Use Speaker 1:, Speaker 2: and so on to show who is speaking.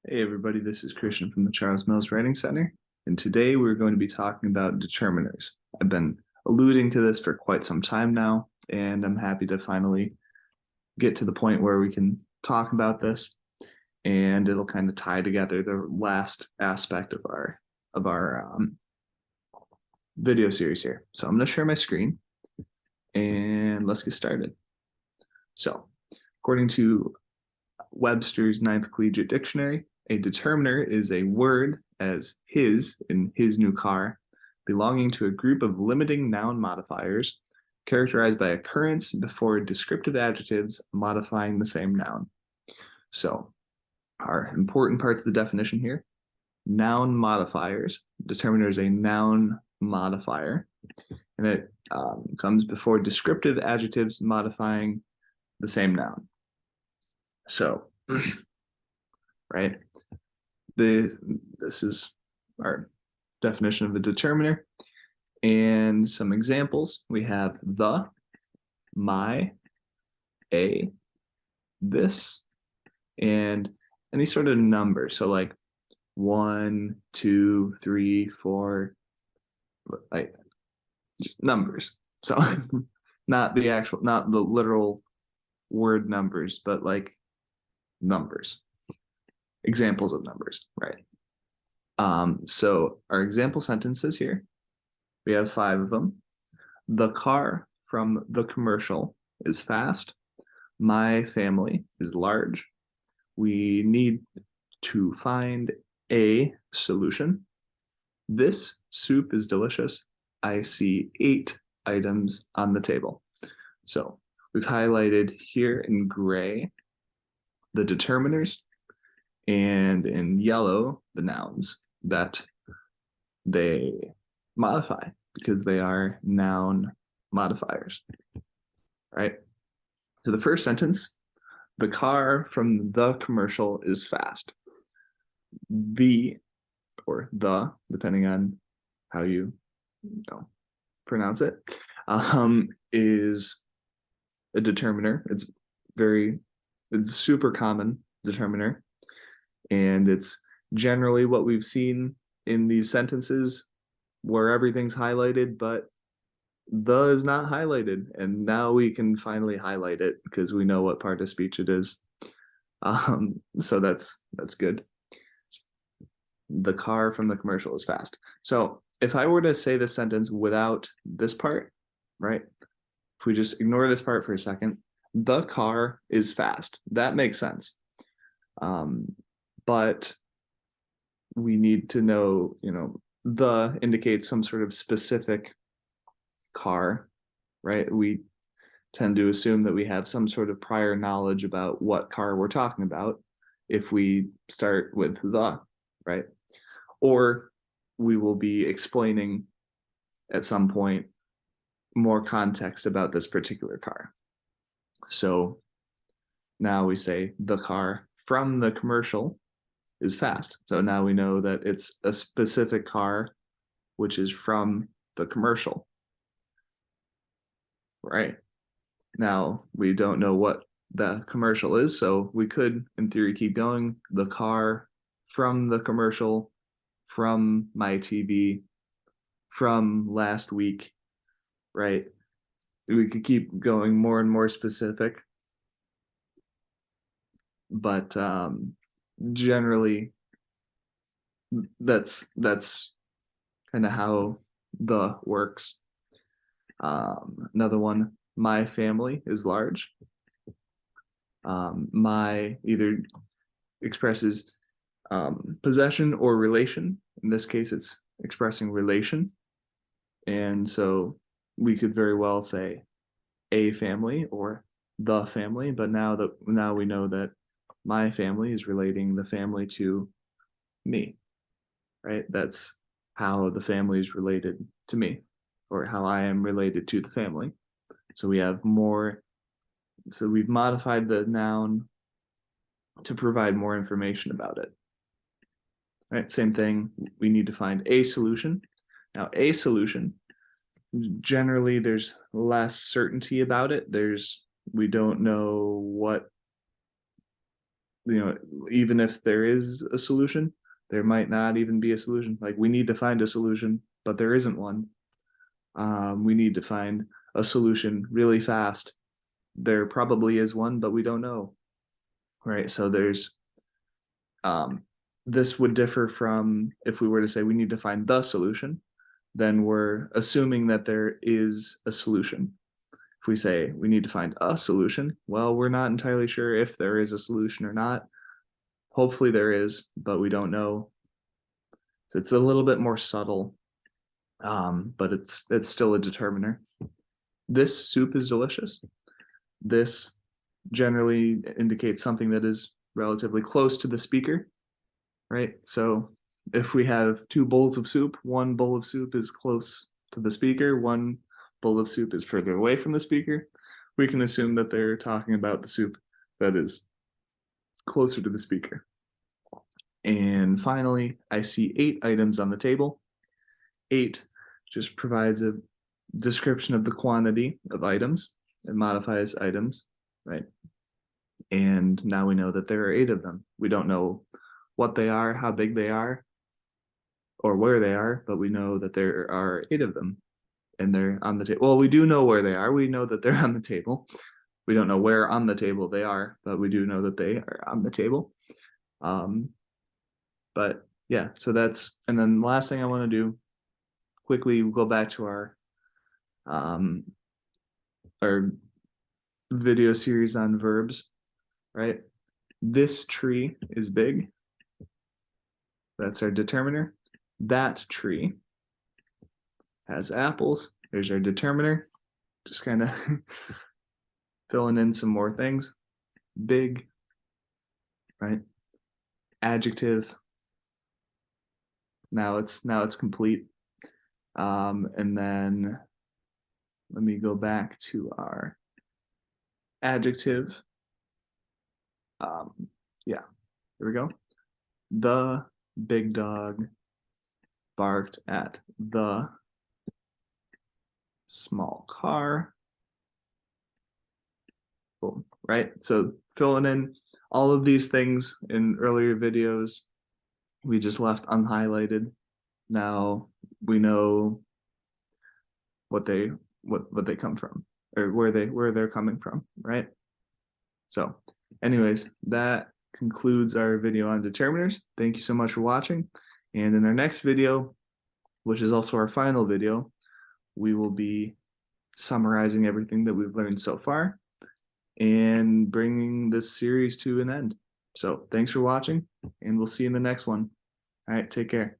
Speaker 1: Hey everybody, this is Christian from the Charles Mills Writing Center, and today we're going to be talking about determiners. I've been alluding to this for quite some time now, and I'm happy to finally get to the point where we can talk about this, and it'll kind of tie together the last aspect of our video series here. So I'm going to share my screen, and let's get started. So, according to Webster's Ninth Collegiate Dictionary, a determiner is a word as his in his new car, belonging to a group of limiting noun modifiers characterized by occurrence before descriptive adjectives modifying the same noun. So, our important parts of the definition here: noun modifiers. Determiner is a noun modifier, and it comes before descriptive adjectives modifying the same noun. So, right, this is our definition of a determiner. And some examples: we have the, my, a, this, and any sort of number. So like 1, 2, 3, 4, like just numbers. So not the literal word numbers, but like numbers, examples of numbers, right? So our example sentences here, we have 5 of them. The car from the commercial is fast. My family is large. We need to find a solution. This soup is delicious. I see 8 items on the table. So we've highlighted here in gray the determiners, and in yellow the nouns that they modify because they are noun modifiers, right? So the first sentence, the car from the commercial is fast. The, or the, depending on how you pronounce it, is a determiner. It's super common determiner, and it's generally what we've seen in these sentences where everything's highlighted, but the is not highlighted, and now we can finally highlight it because we know what part of speech it is. So that's good. The car from the commercial is fast. So if I were to say this sentence without this part, right? If we just ignore this part for a second, the car is fast. That makes sense. But we need to know, the indicates some sort of specific car, right? We tend to assume that we have some sort of prior knowledge about what car we're talking about if we start with the, right? Or we will be explaining at some point more context about this particular car. So now we say the car from the commercial is fast. So now we know that it's a specific car which is from the commercial, right? Now we don't know what the commercial is, so we could, in theory, keep going. The car from the commercial, from my TV, from last week, right? We could keep going more and more specific, but generally, that's kind of how the works. Another one, my family is large. My either expresses possession or relation. In this case, it's expressing relation. And so we could very well say a family or the family, but now we know that my family is relating the family to me, right? That's how the family is related to me, or how I am related to the family. So we've modified the noun to provide more information about it. Right, same thing, we need to find a solution. Now, a solution, generally there's less certainty about it. We don't know even if there is a solution, there might not even be a solution. Like, we need to find a solution, but there isn't one. We need to find a solution really fast. There probably is one, but we don't know. Right? So this would differ from if we were to say we need to find the solution, then we're assuming that there is a solution. If we say we need to find a solution, well, we're not entirely sure if there is a solution or not. Hopefully there is, but we don't know. So it's a little bit more subtle, but it's still a determiner. This soup is delicious. This generally indicates something that is relatively close to the speaker, right? So if we have two bowls of soup, one bowl of soup is close to the speaker, one bowl of soup is further away from the speaker, we can assume that they're talking about the soup that is closer to the speaker. And finally, I see 8 items on the table. 8 just provides a description of the quantity of items. It modifies items, right? And now we know that there are 8 of them. We don't know what they are, how big they are, or where they are, but we know that there are 8 of them, and they're on the table. Well, we do know where they are. We know that they're on the table. We don't know where on the table they are, but we do know that they are on the table. But yeah, so that's, and then the last thing I want to do quickly, we'll go back to our video series on verbs, right? This tree is big. That's our determiner. That tree has apples. There's our determiner. Just kind of filling in some more things. Big, right? Adjective. Now it's complete. And then let me go back to our adjective. Yeah, here we go. The big dog barked at the small car. Boom, right? So filling in all of these things in earlier videos, we just left unhighlighted. Now we know what they come from, or where they're coming from, right? So anyways, that concludes our video on determiners. Thank you so much for watching. And in our next video, which is also our final video, we will be summarizing everything that we've learned so far and bringing this series to an end. So thanks for watching, and we'll see you in the next one. All right, take care.